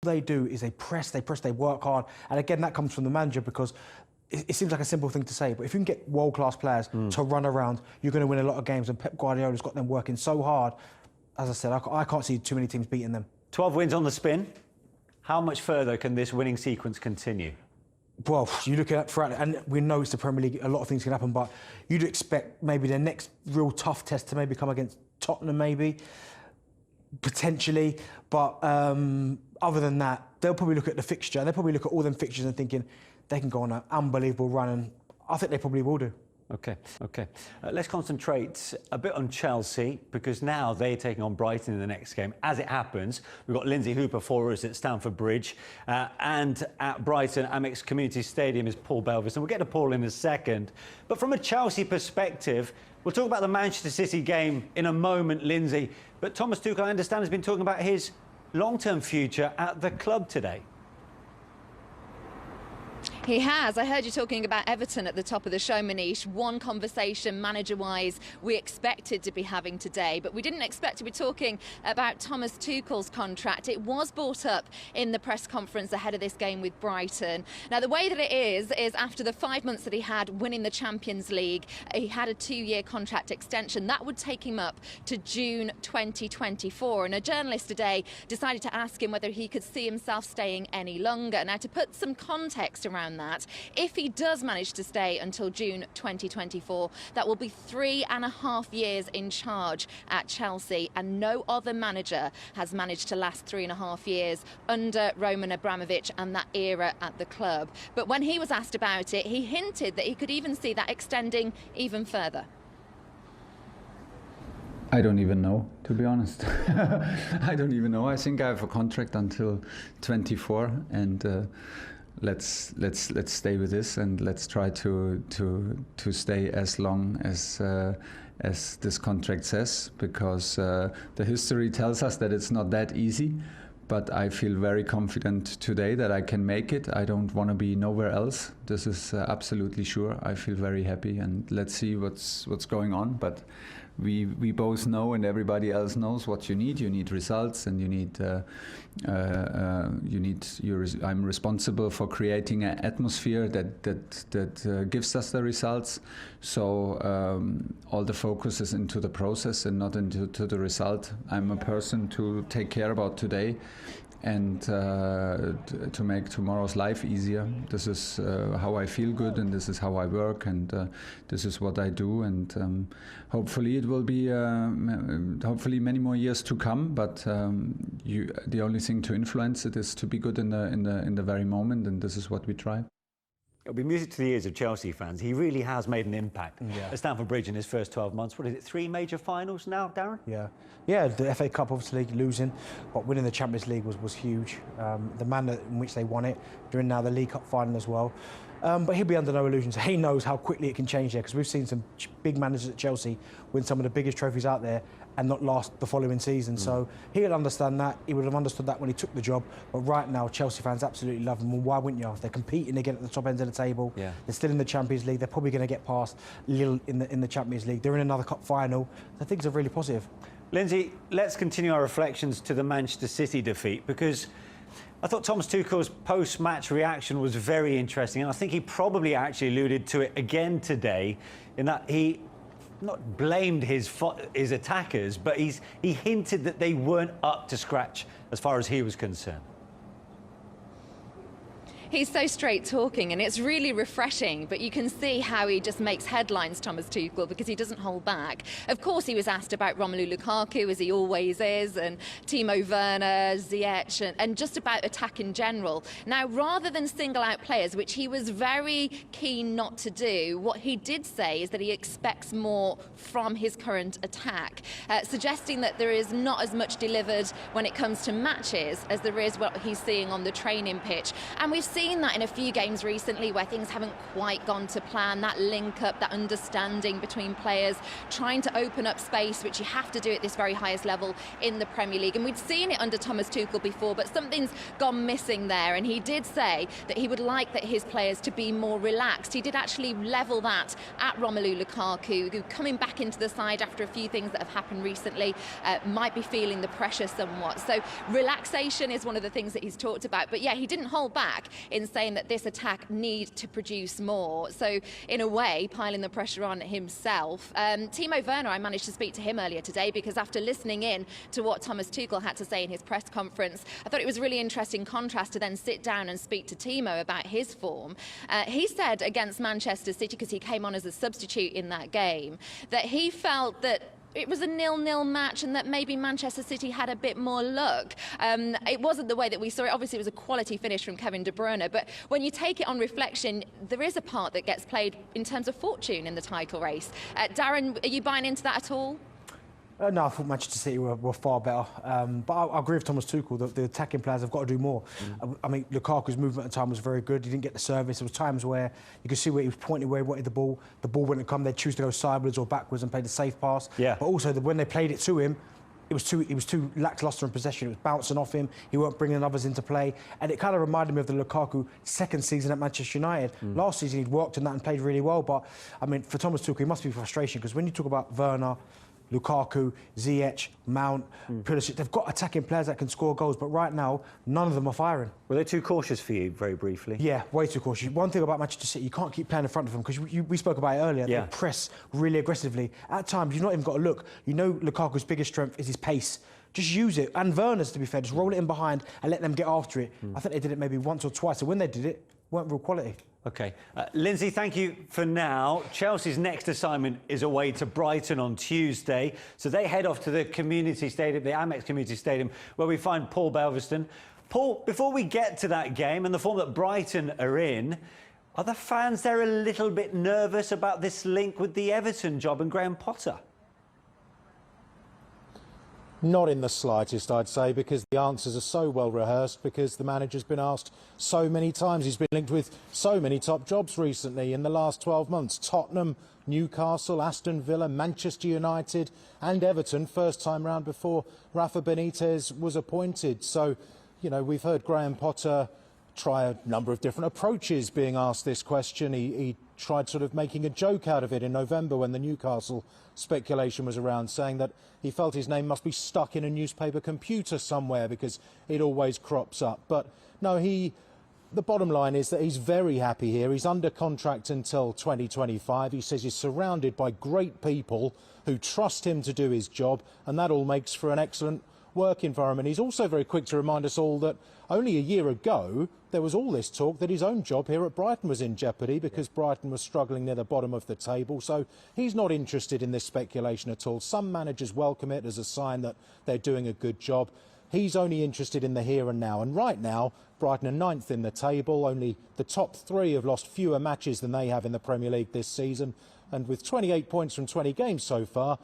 they do is they press, they work hard. And again, that comes from the manager, because it seems like a simple thing to say, but if you can get world-class players to run around, you're going to win a lot of games. And Pep Guardiola's got them working so hard. As I said, I can't see too many teams beating them. 12 wins on the spin. How much further can this winning sequence continue? Well, you look at throughout, and we know it's the Premier League, a lot of things can happen, but you'd expect maybe the next real tough test to maybe come against Tottenham, maybe, potentially. But other than that, they'll probably look at the fixture, they'll probably look at all them fixtures and thinking they can go on an unbelievable run, and I think they probably will do. OK. Let's concentrate a bit on Chelsea, because now they're taking on Brighton in the next game. As it happens, we've got Lindsay Hooper for us at Stamford Bridge, and at Brighton, Annex Community Stadium is Paul Belvis. And we'll get to Paul in a second. But from a Chelsea perspective, we'll talk about the Manchester City game in a moment, Lindsay. But Thomas Tuchel, I understand, has been talking about his long-term future at the club today. He has. I heard you talking about Everton at the top of the show, Manish. One conversation, manager-wise, we expected to be having today, but we didn't expect to be talking about Thomas Tuchel's contract. It was brought up in the press conference ahead of this game with Brighton. Now, the way that it is after the 5 months that he had winning the Champions League, he had a 2-year contract extension. That would take him up to June 2024. And a journalist today decided to ask him whether he could see himself staying any longer. Now, to put some context around that, if he does manage to stay until June 2024, that will be 3.5 years in charge at Chelsea, and no other manager has managed to last 3.5 years under Roman Abramovich and that era at the club. But when he was asked about it, he hinted that he could even see that extending even further. I don't even know, to be honest. I don't even know. I think I have a contract until 24, and let's stay with this, and let's try to stay as long as this contract says, because the history tells us that it's not that easy. But I feel very confident today that I can make it. I don't want to be nowhere else. This is absolutely sure. I feel very happy, and let's see what's going on. But we both know, and everybody else knows, what you need. You need results, and you need I'm responsible for creating an atmosphere that gives us the results. So all the focus is into the process and not into the result. I'm a person to take care about today, and to make tomorrow's life easier. This is how I feel good, and this is how I work, and this is what I do, and hopefully it will be hopefully many more years to come. But the only thing to influence it is to be good in the very moment, and this is what we try. It'll be music to the ears of Chelsea fans. He really has made an impact at Stamford Bridge in his first 12 months. What is it, 3 major finals now, Darren? Yeah, the FA Cup obviously losing, but winning the Champions League was huge. The manner in which they won it, during now the League Cup final as well. But he'll be under no illusions. He knows how quickly it can change there, because we've seen some big managers at Chelsea win some of the biggest trophies out there and not last the following season. So he'll understand that. He would have understood that when he took the job. But right now, Chelsea fans absolutely love him. Well, why wouldn't you? They're competing again at the top end of the table. They're still in the Champions League. They're probably going to get past Lille in the Champions League. They're in another cup final. So things are really positive. Lindsay, let's continue our reflections to the Manchester City defeat, because I thought Thomas Tuchel's post-match reaction was very interesting, and I think he probably actually alluded to it again today, in that he not blamed his attackers, but he hinted that they weren't up to scratch as far as he was concerned. He's so straight talking, and it's really refreshing, but you can see how he just makes headlines, Thomas Tuchel, because he doesn't hold back. Of course, he was asked about Romelu Lukaku, as he always is, and Timo Werner, Ziyech, and just about attack in general. Now, rather than single out players, which he was very keen not to do, what he did say is that he expects more from his current attack, suggesting that there is not as much delivered when it comes to matches as there is what he's seeing on the training pitch. And we've seen seen that in a few games recently where things haven't quite gone to plan, that link up, that understanding between players, trying to open up space, which you have to do at this very highest level in the Premier League. And we'd seen it under Thomas Tuchel before, but something's gone missing there. And he did say that he would like that his players to be more relaxed. He did actually level that at Romelu Lukaku, who coming back into the side after a few things that have happened recently, might be feeling the pressure somewhat. So relaxation is one of the things that he's talked about. But yeah, he didn't hold back in saying that this attack need to produce more. So in a way, piling the pressure on himself. Timo Werner, I managed to speak to him earlier today because after listening in to what Thomas Tuchel had to say in his press conference, I thought it was a really interesting contrast to then sit down and speak to Timo about his form. He said against Manchester City, because he came on as a substitute in that game, that he felt that it was a 0-0 match and that maybe Manchester City had a bit more luck. It wasn't the way that we saw it. Obviously, it was a quality finish from Kevin De Bruyne, but when you take it on reflection, there is a part that gets played in terms of fortune in the title race. Darren, are you buying into that at all? No, I thought Manchester City were far better. But I agree with Thomas Tuchel that the attacking players have got to do more. I mean, Lukaku's movement at the time was very good. He didn't get the service. There was times where you could see where he was pointing where he wanted the ball. The ball wouldn't come. They'd choose to go sideways or backwards and play the safe pass. Yeah. But also, when they played it to him, it was too lacklustre in possession. It was bouncing off him. He weren't bringing others into play. And it kind of reminded me of the Lukaku second season at Manchester United. Last season, he'd worked in that and played really well. But, I mean, for Thomas Tuchel, it must be frustration because when you talk about Werner, Lukaku, Ziyech, Mount, Pulisic, they've got attacking players that can score goals, but right now, none of them are firing. Were they too cautious for you, very briefly? Yeah, way too cautious. One thing about Manchester City, you can't keep playing in front of them because we spoke about it earlier. Yeah. They press really aggressively. At times, you've not even got to look. You know Lukaku's biggest strength is his pace. Just use it. And Werner's, to be fair, just roll it in behind and let them get after it. I think they did it maybe once or twice, and when they did it, weren't real quality. OK. Lindsay, thank you for now. Chelsea's next assignment is away to Brighton on Tuesday. So they head off to the community stadium, the Annex community stadium, where we find Paul Belveston. Paul, before we get to that game and the form that Brighton are in, are the fans there a little bit nervous about this link with the Everton job and Graham Potter? Not in the slightest, I'd say, because the answers are so well rehearsed, because the manager's been asked so many times. He's been linked with so many top jobs recently in the last 12 months. Tottenham, Newcastle, Aston Villa, Manchester United and Everton, first time round before Rafa Benitez was appointed. So, you know, we've heard Graham Potter try a number of different approaches being asked this question. He tried sort of making a joke out of it in November when the Newcastle speculation was around, saying that he felt his name must be stuck in a newspaper computer somewhere because it always crops up. But no, the bottom line is that he's very happy here. He's under contract until 2025. He says he's surrounded by great people who trust him to do his job, and that all makes for an excellent work environment. He's also very quick to remind us all that only a year ago there was all this talk that his own job here at Brighton was in jeopardy because Brighton was struggling near the bottom of the table. So he's not interested in this speculation at all. Some managers welcome it as a sign that they're doing a good job. He's only interested in the here and now. And right now, Brighton are 9th in the table. Only the top 3 have lost fewer matches than they have in the Premier League this season. And with 28 points from 20 games so far,